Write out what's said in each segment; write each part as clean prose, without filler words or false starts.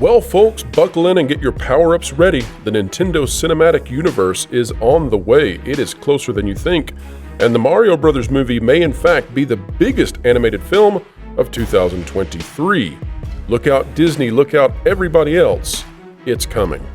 Well, folks, buckle in and get your power-ups ready. The Nintendo Cinematic Universe is on the way. It is closer than you think, and the Mario Brothers movie may in fact be the biggest animated film of 2023. Look out, Disney, look out, everybody else. It's coming.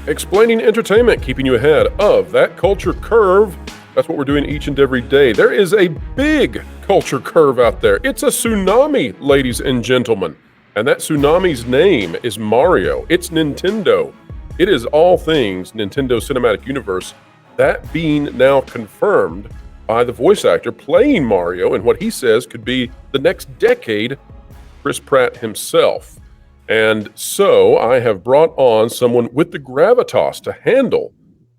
Explaining entertainment, keeping you ahead of that culture curve. That's what we're doing each and every day. There is a big culture curve out there. It's a tsunami, ladies and gentlemen. And that tsunami's name is Mario. It's Nintendo. It is all things Nintendo Cinematic Universe. That being now confirmed by the voice actor playing Mario in what he says could be the next decade, Chris Pratt himself. And so I have brought on someone with the gravitas to handle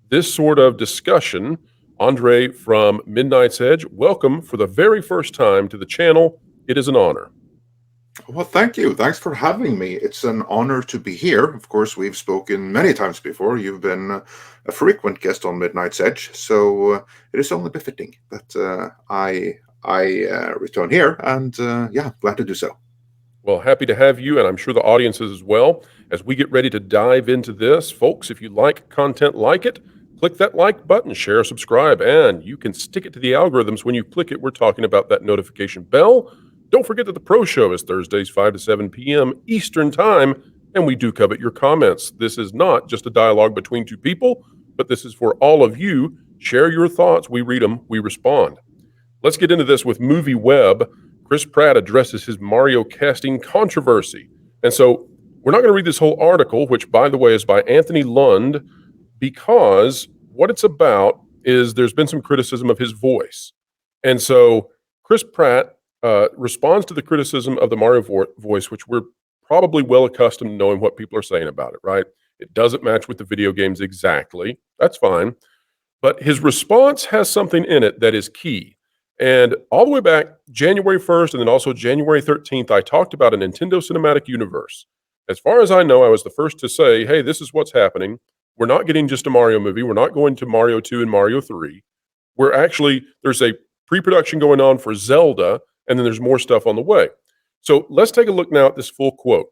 this sort of discussion. Andre from Midnight's Edge, welcome for the very first time to the channel. It is an honor. Well, thank you. Thanks for having me. It's an honor to be here. Of course, we've spoken many times before. You've been a frequent guest on Midnight's Edge, so it is only befitting that I return here, and yeah, glad to do so. Well, happy to have you, and I'm sure the audience is as well. As we get ready to dive into this, folks, if you like content like it, click that like button, share, subscribe, and you can stick it to the algorithms. When you click it, we're talking about that notification bell. Don't forget that the Pro Show is Thursdays, 5 to 7 p.m. Eastern Time, and we do covet your comments. This is not just a dialogue between two people, but this is for all of you. Share your thoughts. We read them. We respond. Let's get into this with MovieWeb. Chris Pratt addresses his Mario casting controversy. And so we're not going to read this whole article, which, by the way, is by Anthony Lund, because what it's about is there's been some criticism of his voice. And so Chris Pratt responds to the criticism of the Mario voice, which we're probably well accustomed to knowing what people are saying about it, right? It doesn't match with the video games exactly. That's fine. But his response has something in it that is key. And all the way back January 1st and then also January 13th, I talked about a Nintendo Cinematic Universe. As far as I know, I was the first to say, hey, this is what's happening. We're not getting just a Mario movie. We're not going to Mario 2 and Mario 3. There's a pre-production going on for Zelda, and then there's more stuff on the way. So let's take a look now at this full quote.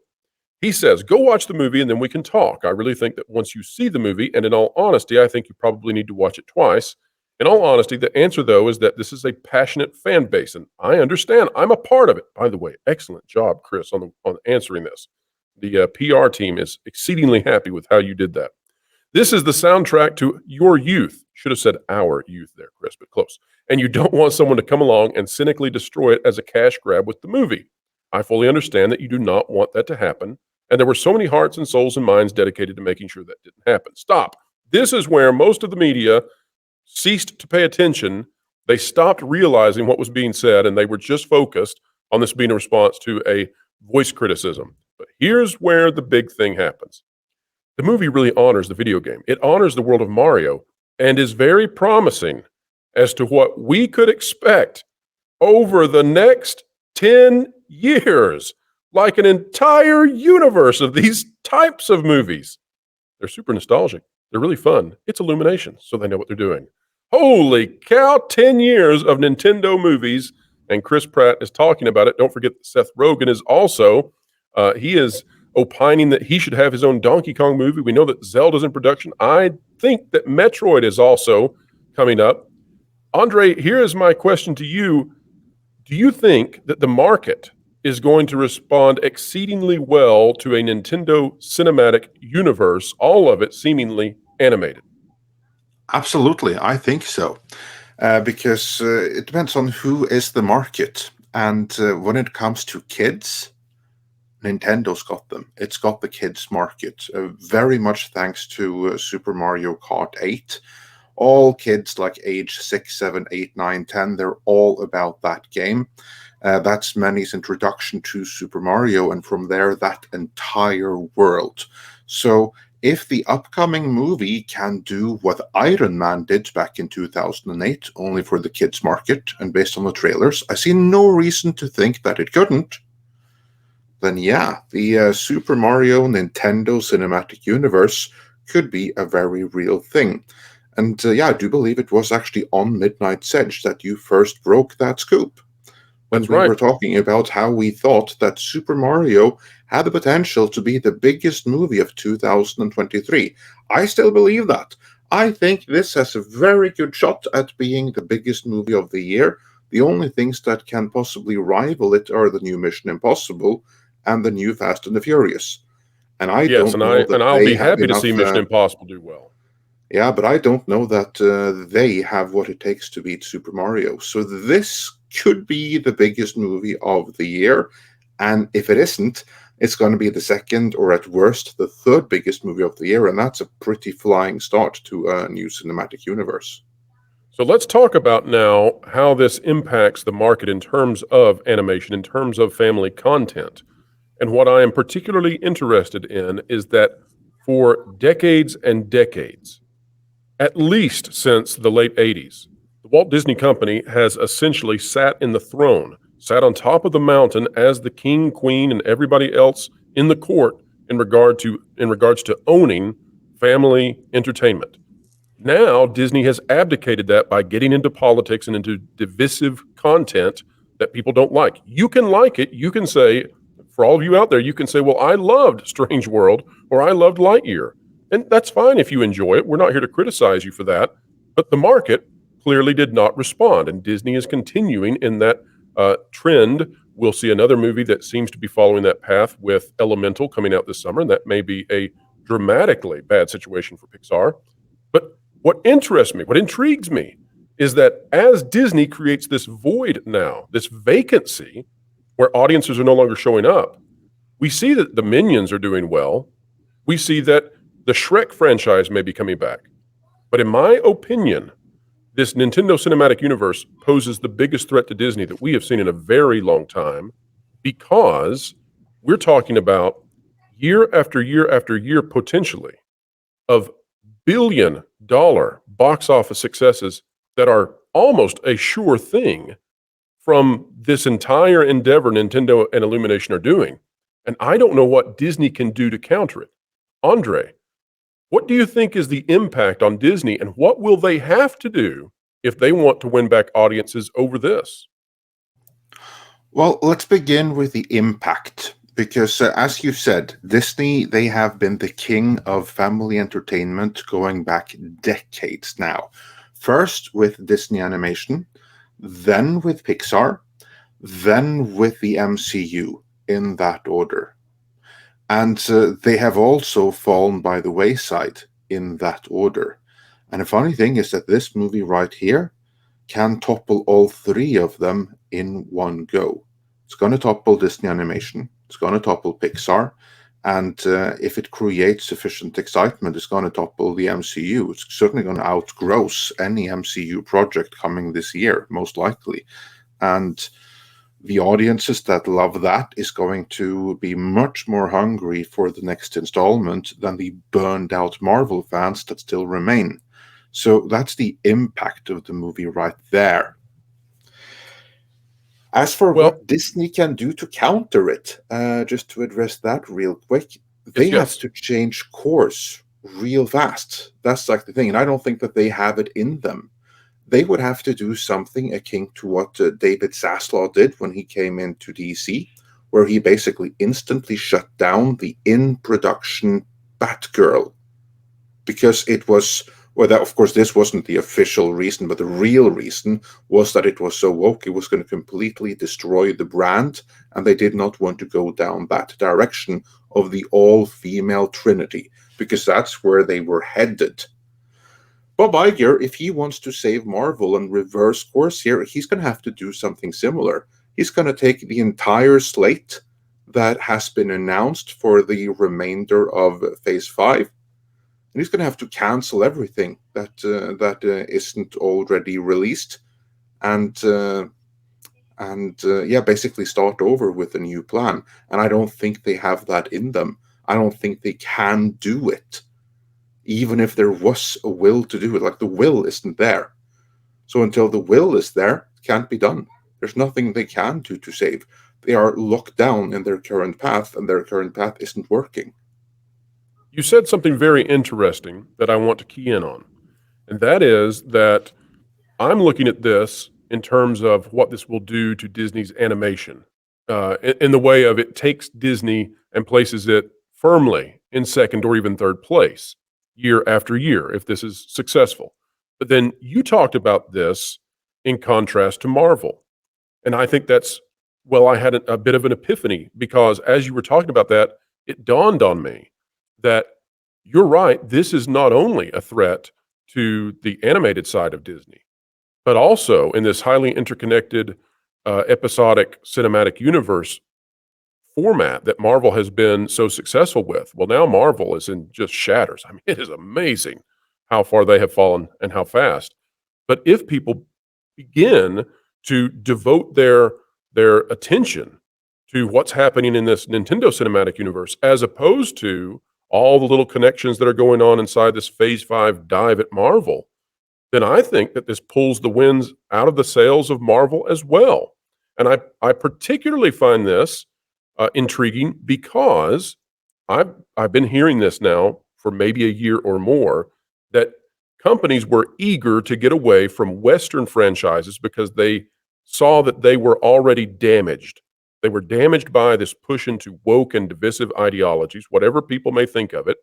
He says, go watch the movie and then we can talk. I really think that once you see the movie, and in all honesty, I think you probably need to watch it twice. In all honesty, the answer, though, is that this is a passionate fan base, and I understand. I'm a part of it. By the way, excellent job, Chris, on answering this. The PR team is exceedingly happy with how you did that. This is the soundtrack to your youth. Should have said our youth there, Chris, but close. And you don't want someone to come along and cynically destroy it as a cash grab with the movie. I fully understand that you do not want that to happen, and there were so many hearts and souls and minds dedicated to making sure that didn't happen. Stop. This is where most of the media ceased to pay attention. They stopped realizing what was being said, and they were just focused on this being a response to a voice criticism. But here's where the big thing happens. The movie really honors the video game. It honors the world of Mario and is very promising as to what we could expect over the next 10 years, like an entire universe of these types of movies. They're super nostalgic. They're really fun. It's Illumination, so they know what they're doing. Holy cow, 10 years of Nintendo movies, and Chris Pratt is talking about it. Don't forget that Seth Rogen is also, he is opining that he should have his own Donkey Kong movie. We know that Zelda's in production. I think that Metroid is also coming up. Andre, here is my question to you. Do you think that the market is going to respond exceedingly well to a Nintendo Cinematic Universe, all of it seemingly animated? Absolutely, I think so, because it depends on who is the market. And when it comes to kids, Nintendo's got them. It's got the kids market, very much thanks to Super Mario Kart 8. All kids like age 6, 7, 8, 9, 10, they're all about that game. That's Manny's introduction to Super Mario, and from there, that entire world. So if the upcoming movie can do what Iron Man did back in 2008, only for the kids market, and based on the trailers, I see no reason to think that it couldn't. Then yeah, the Super Mario Nintendo Cinematic Universe could be a very real thing. And yeah, I do believe it was actually on Midnight's Edge that you first broke that scoop when That's we right. were talking about how we thought that Super Mario had the potential to be the biggest movie of 2023. I still believe that. I think this has a very good shot at being the biggest movie of the year. The only things that can possibly rival it are the new Mission Impossible and the new Fast and the Furious. And I Yes, don't and know that I'll they be have happy to see enough. Mission Impossible do well. Yeah, but I don't know that they have what it takes to beat Super Mario. So this could be the biggest movie of the year. And if it isn't, it's going to be the second, or at worst, the third biggest movie of the year. And that's a pretty flying start to a new cinematic universe. So let's talk about now how this impacts the market in terms of animation, in terms of family content. And what I am particularly interested in is that for decades and decades, at least since the late 80s, the Walt Disney Company has essentially sat in the throne, sat on top of the mountain as the king, queen, and everybody else in the court in regards to owning family entertainment. Now, Disney has abdicated that by getting into politics and into divisive content that people don't like. You can like it. You can say, for all of you out there, you can say, well, I loved Strange World or I loved Lightyear. And that's fine if you enjoy it. We're not here to criticize you for that. But the market clearly did not respond. And Disney is continuing in that trend. We'll see another movie that seems to be following that path with Elemental coming out this summer. And that may be a dramatically bad situation for Pixar. But what interests me, what intrigues me, is that as Disney creates this void now, this vacancy where audiences are no longer showing up, we see that the Minions are doing well. We see that the Shrek franchise may be coming back. But in my opinion, this Nintendo Cinematic Universe poses the biggest threat to Disney that we have seen in a very long time, because we're talking about year after year after year potentially of billion-dollar box office successes that are almost a sure thing from this entire endeavor Nintendo and Illumination are doing. And I don't know what Disney can do to counter it. Andre, what do you think is the impact on Disney, and what will they have to do if they want to win back audiences over this? Well, let's begin with the impact. Because, as you said, Disney, they have been the king of family entertainment going back decades now. First with Disney Animation, then with Pixar, then with the MCU, in that order. And they have also fallen by the wayside in that order. And the funny thing is that this movie right here can topple all three of them in one go. It's going to topple Disney Animation, it's going to topple Pixar, and if it creates sufficient excitement, it's going to topple the MCU. It's certainly going to outgross any MCU project coming this year, most likely. And the audiences that love that is going to be much more hungry for the next installment than the burned out Marvel fans that still remain. So that's the impact of the movie right there. As for Well, what Disney can do to counter it, just to address that real quick, they yes, have yes. to change course real fast. That's like the thing. And I don't think that they have it in them. They would have to do something akin to what David Zaslav did when he came into DC, where he basically instantly shut down the in production Batgirl because it was, well, that, of course, this wasn't the official reason, but the real reason was that it was so woke, it was going to completely destroy the brand, and they did not want to go down that direction of the all-female trinity, because that's where they were headed. Bob Iger, if he wants to save Marvel and reverse course here, he's going to have to do something similar. He's going to take the entire slate that has been announced for the remainder of Phase 5, and he's going to have to cancel everything that isn't already released, and yeah, basically start over with a new plan. And I don't think they have that in them. I don't think they can do it, even if there was a will to do it. Like, the will isn't there. So until the will is there, it can't be done. There's nothing they can do to save. They are locked down in their current path, and their current path isn't working. You said something very interesting that I want to key in on. And that is that I'm looking at this in terms of what this will do to Disney's animation, in the way of it takes Disney and places it firmly in second or even third place year after year if this is successful. But then you talked about this in contrast to Marvel. And I think that's, well, I had a bit of an epiphany because as you were talking about that, it dawned on me that you're right. This is not only a threat to the animated side of Disney, but also in this highly interconnected, episodic cinematic universe format that Marvel has been so successful with. Well, now Marvel is in just shatters. I mean, it is amazing how far they have fallen and how fast. But if people begin to devote their attention to what's happening in this Nintendo cinematic universe, as opposed to all the little connections that are going on inside this Phase 5 dive at Marvel, then I think that this pulls the winds out of the sails of Marvel as well. And I particularly find this intriguing because I've been hearing this now for maybe a year or more that companies were eager to get away from Western franchises because they saw that they were already damaged. They were damaged by this push into woke and divisive ideologies, whatever people may think of it,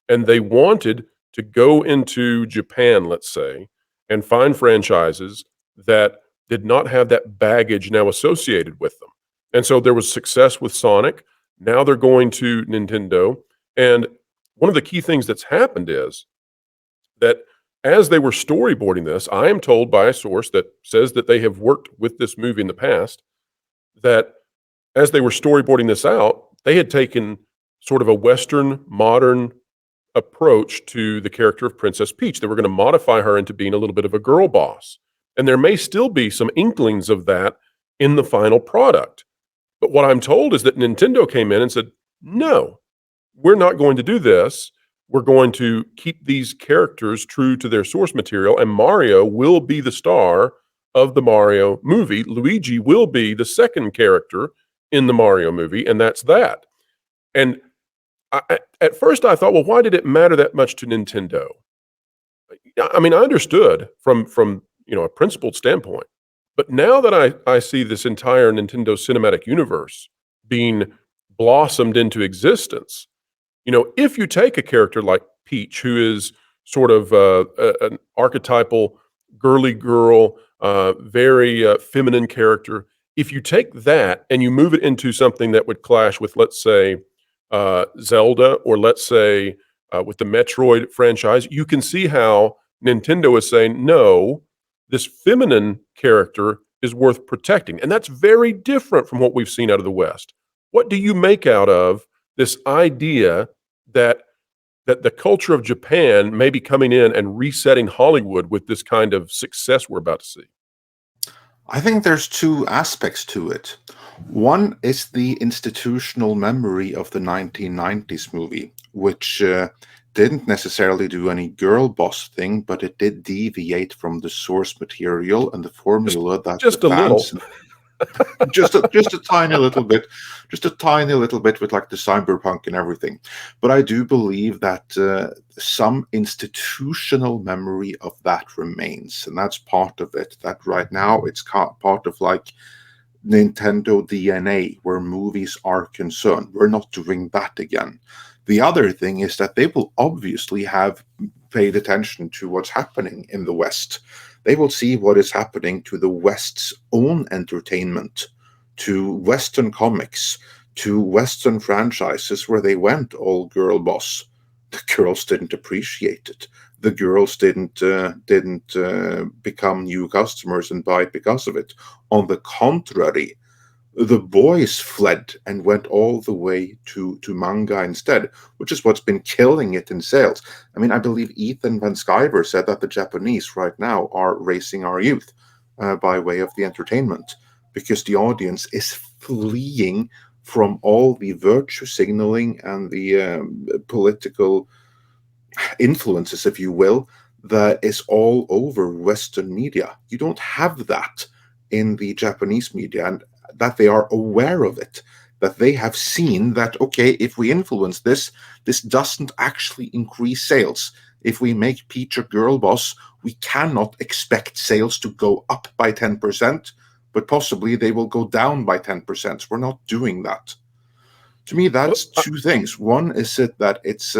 and they wanted to go into Japan, let's say, and find franchises that did not have that baggage now associated with them. And so there was success with Sonic. Now they're going to Nintendo. And one of the key things that's happened is that as they were storyboarding this, I am told by a source that says that they have worked with this movie in the past, that as they were storyboarding this out, they had taken sort of a Western modern approach to the character of Princess Peach. They were going to modify her into being a little bit of a girl boss. And there may still be some inklings of that in the final product. But what I'm told is that Nintendo came in and said, no, we're not going to do this. We're going to keep these characters true to their source material, and Mario will be the star of the Mario movie. Luigi will be the second character in the Mario movie, and that's that. And at first I thought, well, why did it matter that much to Nintendo? I mean, I understood from a principled standpoint, but now that I see this entire Nintendo cinematic universe being blossomed into existence, if you take a character like Peach, who is sort of an archetypal girly girl, very feminine character, if you take that and you move it into something that would clash with, let's say, Zelda, or let's say with the Metroid franchise, you can see how Nintendo is saying, no, this feminine character is worth protecting. And that's very different from what we've seen out of the West. What do you make out of this idea that the culture of Japan may be coming in and resetting Hollywood with this kind of success we're about to see? I think there's two aspects to it. One is the institutional memory of the 1990s movie, which didn't necessarily do any girl boss thing, but it did deviate from the source material and the formula that Just the a little. fans just a tiny little bit, just a tiny little bit with like the cyberpunk and everything. But I do believe that some institutional memory of that remains, and that's part of it. That right now it's part of like Nintendo DNA, where movies are concerned. We're not doing that again. The other thing is that they will obviously have paid attention to what's happening in the West. They will see what is happening to the West's own entertainment, to Western comics, to Western franchises where they went all girl boss. The girls didn't appreciate it. The girls didn't become new customers and buy it because of it. On the contrary, the boys fled and went all the way to manga instead, which is what's been killing it in sales. I mean, I believe Ethan Van Sciver said that the Japanese right now are racing our youth by way of the entertainment, because the audience is fleeing from all the virtue signaling and the political influences, if you will, that is all over Western media. You don't have that in the Japanese media, and that they are aware of it, that they have seen that, okay, if we influence this, this doesn't actually increase sales. If we make Peach a girl boss, we cannot expect sales to go up by 10%, but possibly they will go down by 10%. We're not doing that. To me, Well, that's two things. One is that it's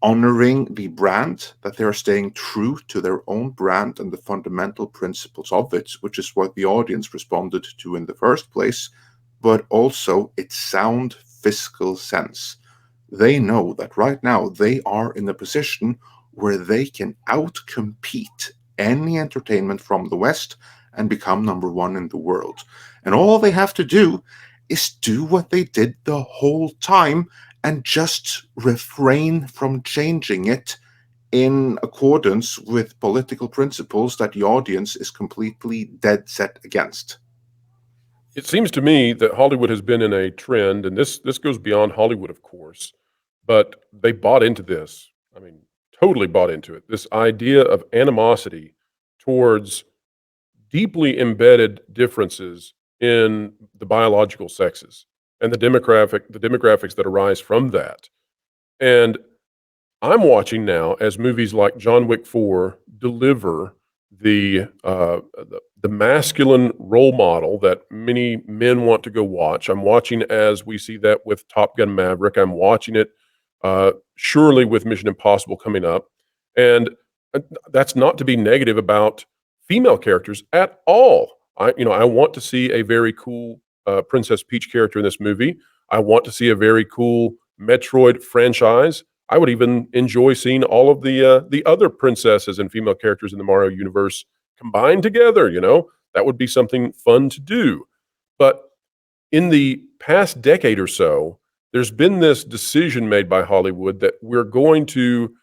honoring the brand, that they are staying true to their own brand and the fundamental principles of it, which is what the audience responded to in the first place, but also its sound fiscal sense. They know that right now they are in a position where they can outcompete any entertainment from the West and become number one in the world. And all they have to do is do what they did the whole time and just refrain from changing it in accordance with political principles that the audience is completely dead set against. it seems to me that Hollywood has been in a trend, and this goes beyond Hollywood, of course, but they bought into this. I mean, totally bought into it. This idea of animosity towards deeply embedded differences in the biological sexes and the demographics that arise from that. And I'm watching now as movies like John Wick 4 deliver the masculine role model that many men want to go watch. I'm watching as we see that with Top Gun Maverick. I'm watching it surely with Mission Impossible coming up, and that's not to be negative about female characters at all. I want to see a very cool Princess Peach character in this movie. I want to see a very cool Metroid franchise. I would even enjoy seeing all of the other princesses and female characters in the Mario universe combined together. That would be something fun to do. But in the past decade or so, there's been this decision made by Hollywood that we're going to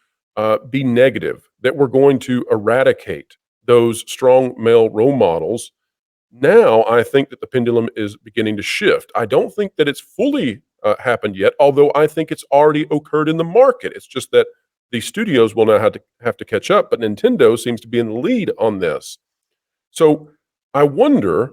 be negative, that we're going to eradicate those strong male role models. Now, I think that the pendulum is beginning to shift. I don't think that it's fully happened yet, although I think it's already occurred in the market. It's just that the studios will now have to catch up, but Nintendo seems to be in the lead on this. So I wonder,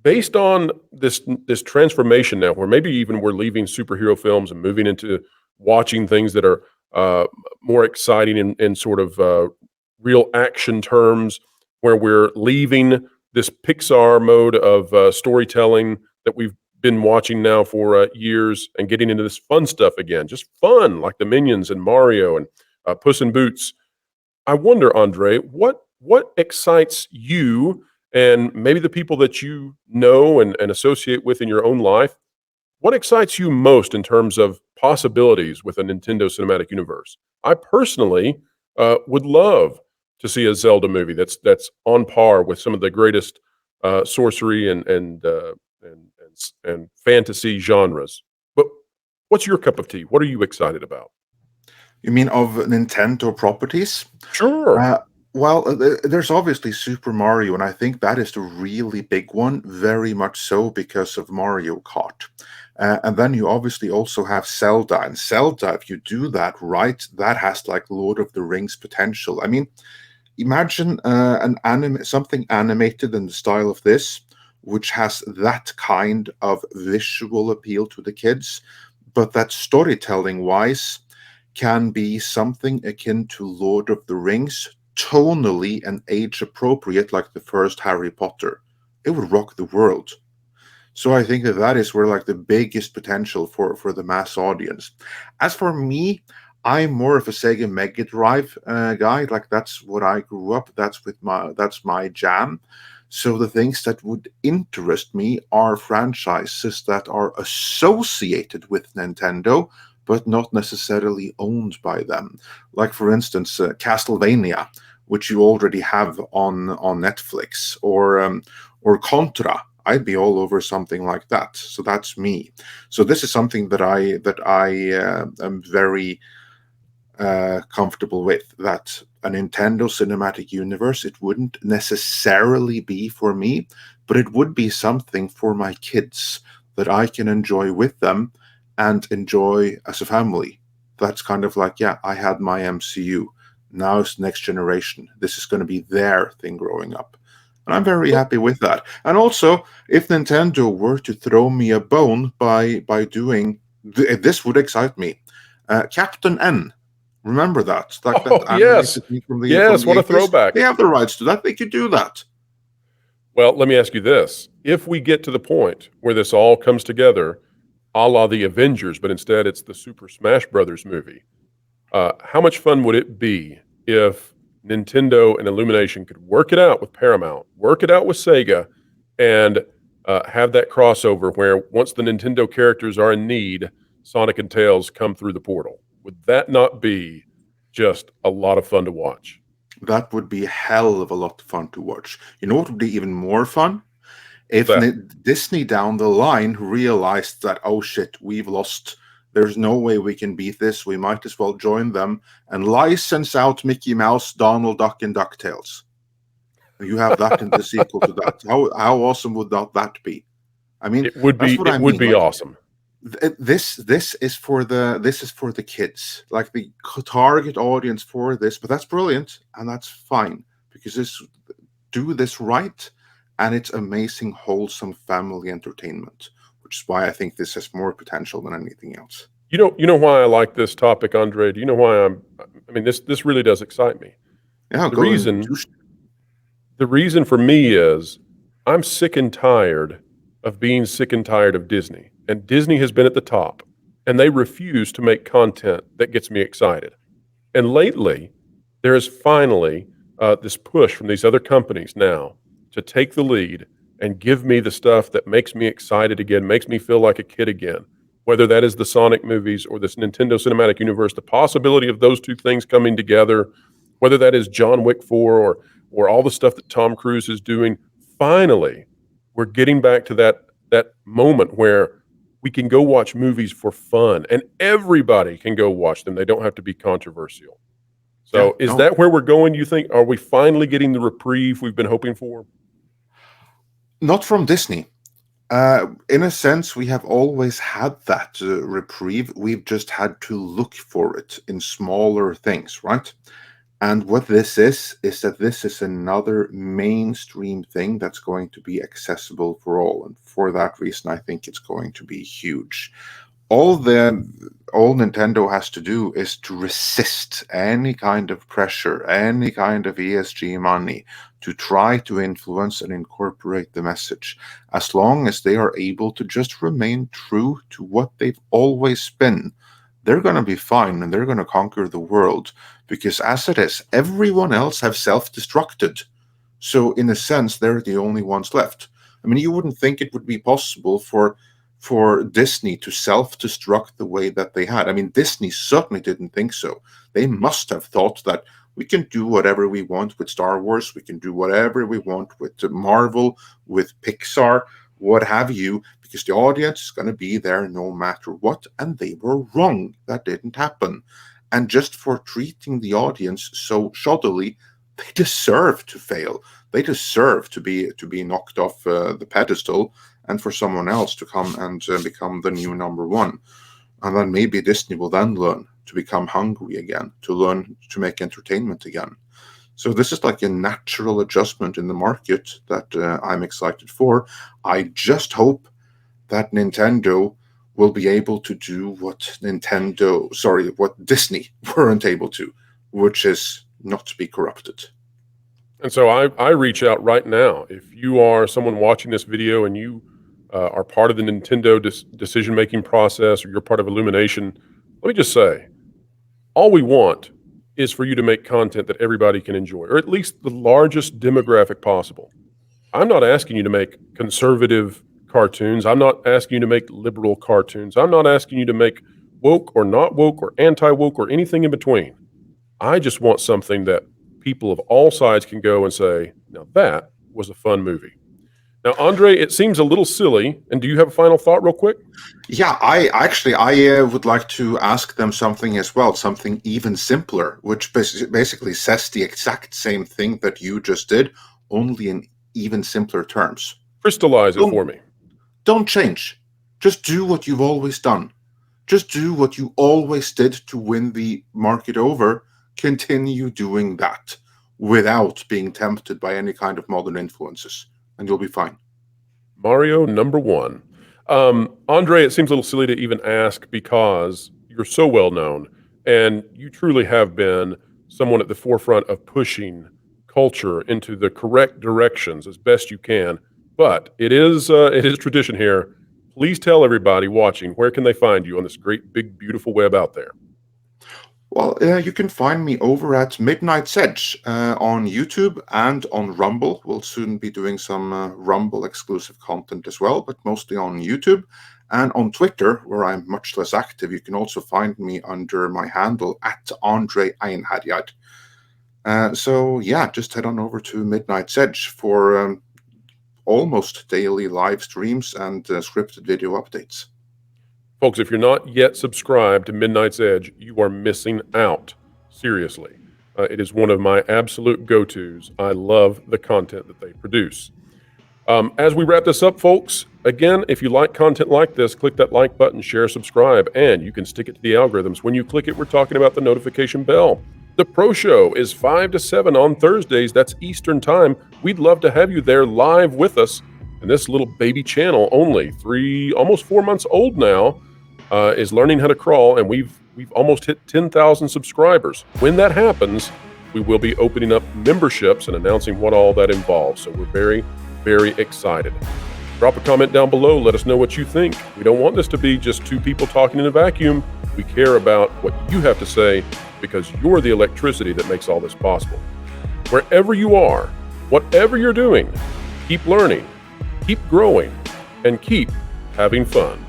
based on this transformation now, where maybe even we're leaving superhero films and moving into watching things that are more exciting in sort of real action terms, where we're leaving this Pixar mode of storytelling that we've been watching now for years and getting into this fun stuff again, just fun like the Minions and Mario and Puss in Boots. I wonder, Andre, what excites you and maybe the people that you know and associate with in your own life? What excites you most in terms of possibilities with a Nintendo Cinematic Universe? I personally would love to see a Zelda movie that's on par with some of the greatest sorcery and fantasy genres. But what's your cup of tea? What are you excited about? You mean of Nintendo properties? Sure. Uh, well, there's obviously Super Mario, and I think that is the really big one, very much so because of Mario Kart. And then you obviously also have Zelda, and Zelda, if you do that right, that has like Lord of the Rings potential. I mean, imagine something animated in the style of this, which has that kind of visual appeal to the kids, but that storytelling wise can be something akin to Lord of the Rings, tonally and age appropriate, like the first Harry Potter. It would rock the world. So I think that is where like the biggest potential for the mass audience. As for me, I'm more of a Sega Mega Drive guy. Like that's what I grew up. That's my jam. So the things that would interest me are franchises that are associated with Nintendo, but not necessarily owned by them. Like for instance, Castlevania, which you already have on Netflix, or Contra. I'd be all over something like that. So that's me. So this is something that I am very comfortable with. That a Nintendo Cinematic Universe, it wouldn't necessarily be for me, but it would be something for my kids that I can enjoy with them and enjoy as a family. That's kind of like, yeah, I had my MCU. Now it's the next generation. This is going to be their thing growing up. And I'm very Well, happy with that. And also, if Nintendo were to throw me a bone by doing this, would excite me. Captain N, Remember that, like that Oh, yes. animated thing from Yes, the what a 80s? throwback. They have the rights to that. They could do that. Well, let me ask you this. If we get to the point where this all comes together, a la the Avengers, but instead it's the Super Smash Brothers movie, how much fun would it be if Nintendo and Illumination could work it out with Paramount, work it out with Sega, and have that crossover where once the Nintendo characters are in need, Sonic and Tails come through the portal? Would that not be just a lot of fun to watch? That would be a hell of a lot of fun to watch. You know what would be even more fun? What's If that? Disney down the line realized that, oh shit, we've lost, there's no way we can beat this, we might as well join them and license out Mickey Mouse, Donald Duck, and DuckTales. You have that in the sequel to that. How awesome would that be? I mean, It would that's be what it I would mean. be Like awesome. this is for the kids, like the target audience for this. But that's brilliant, and that's fine because do this right, and it's amazing, wholesome family entertainment, which is why I think this has more potential than anything else. You know why I like this topic, Andre? Do you know why I mean, this really does excite me. Yeah, The go and reason do. the reason for me is I'm sick and tired of being sick and tired of Disney. And Disney has been at the top, and they refuse to make content that gets me excited. And lately, there is finally this push from these other companies now to take the lead and give me the stuff that makes me excited again, makes me feel like a kid again. Whether that is the Sonic movies or this Nintendo Cinematic Universe, the possibility of those two things coming together, whether that is John Wick 4 or all the stuff that Tom Cruise is doing, finally, we're getting back to that moment where we can go watch movies for fun and everybody can go watch them. They don't have to be controversial. Yeah, So is no, that where we're going, you think? Are we finally getting the reprieve we've been hoping for? not from Disney. In a sense, we have always had that reprieve. We've just had to look for it in smaller things, right? And what this is that this is another mainstream thing that's going to be accessible for all. And for that reason, I think it's going to be huge. All the all Nintendo has to do is to resist any kind of pressure, any kind of ESG money to try to influence and incorporate the message. As long as they are able to just remain true to what they've always been, they're going to be fine and they're going to conquer the world because as it is, everyone else have self-destructed. So in a sense, they're the only ones left. I mean, you wouldn't think it would be possible for Disney to self-destruct the way that they had. I mean, Disney certainly didn't think so. They must have thought that we can do whatever we want with Star Wars, we can do whatever we want with Marvel, with Pixar, what have you, because the audience is going to be there no matter what. And they were wrong. That didn't happen. And just for treating the audience so shoddily, they deserve to fail. They deserve to be knocked off the pedestal, and for someone else to come and become the new number one. And then maybe Disney will then learn to become hungry again, to learn to make entertainment again. So this is like a natural adjustment in the market that I'm excited for. I just hope that Nintendo will be able to do what Disney weren't able to, which is not to be corrupted. And so I reach out right now. If you are someone watching this video and you are part of the Nintendo decision making process or you're part of Illumination, let me just say, all we want is for you to make content that everybody can enjoy, or at least the largest demographic possible. I'm not asking you to make conservative cartoons. I'm not asking you to make liberal cartoons. I'm not asking you to make woke or not woke or anti woke or anything in between. I just want something that people of all sides can go and say, now that was a fun movie. Now, Andre, it seems a little silly. And do you have a final thought, real quick? Yeah, I would like to ask them something as well, something even simpler, which basically says the exact same thing that you just did, only in even simpler terms. Crystallize it Don't for me. don't change. Just do what you've always done. Just do what you always did to win the market over. Continue doing that without being tempted by any kind of modern influences, and you'll be fine. Mario number one. Andre, it seems a little silly to even ask because you're so well known. And you truly have been someone at the forefront of pushing culture into the correct directions as best you can. But it is tradition here. Please tell everybody watching, where can they find you on this great, big, beautiful web out there? Well, you can find me over at Midnight's Edge on YouTube and on Rumble. We'll soon be doing some Rumble exclusive content as well, but mostly on YouTube. And on Twitter, where I'm much less active, you can also find me under my handle at Andre Einherjar. So yeah, just head on over to Midnight's Edge for almost daily live streams and scripted video updates. Folks, if you're not yet subscribed to Midnight's Edge, you are missing out. Seriously. It is one of my absolute go-tos. I love the content that they produce. As we wrap this up, folks, again, if you like content like this, click that like button, share, subscribe, and you can stick it to the algorithms. When you click it, we're talking about the notification bell. The Pro Show is 5 to 7 on Thursdays. That's Eastern Time. We'd love to have you there live with us. And this little baby channel, only almost 4 months old now, is learning how to crawl, and we've almost hit 10,000 subscribers. When that happens, we will be opening up memberships and announcing what all that involves. So we're very, very excited. Drop a comment down below. Let us know what you think. We don't want this to be just two people talking in a vacuum. We care about what you have to say because you're the electricity that makes all this possible. Wherever you are, whatever you're doing, keep learning, keep growing, and keep having fun.